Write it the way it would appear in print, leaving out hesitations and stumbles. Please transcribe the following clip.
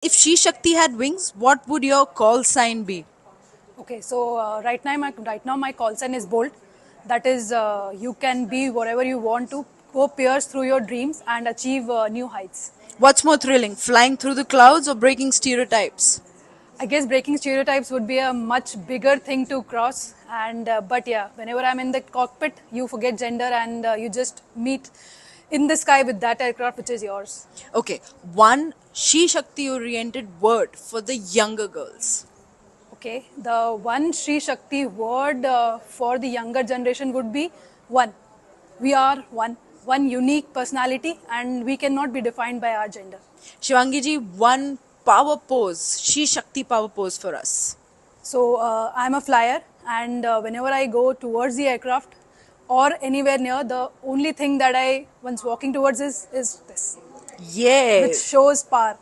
If She Shakti had wings, what would your call sign be? Okay, so right now my call sign is bold. That is, you can be whatever you want to, go pierce through your dreams and achieve new heights. What's more thrilling, flying through the clouds or breaking stereotypes? I guess breaking stereotypes would be a much bigger thing to cross. And but yeah, whenever I'm in the cockpit, you forget gender and you just meet in the sky with that aircraft which is yours. Okay, one She Shakti oriented word for the younger girls. Okay, the one Sri Shakti word for the younger generation would be one. We are one unique personality, and we cannot be defined by our gender. Shivangi ji, one power pose, She Shakti power pose for us. So I'm a flyer, and whenever I go towards the aircraft or anywhere near, the only thing that I once walking towards is this, which Yeah. shows power.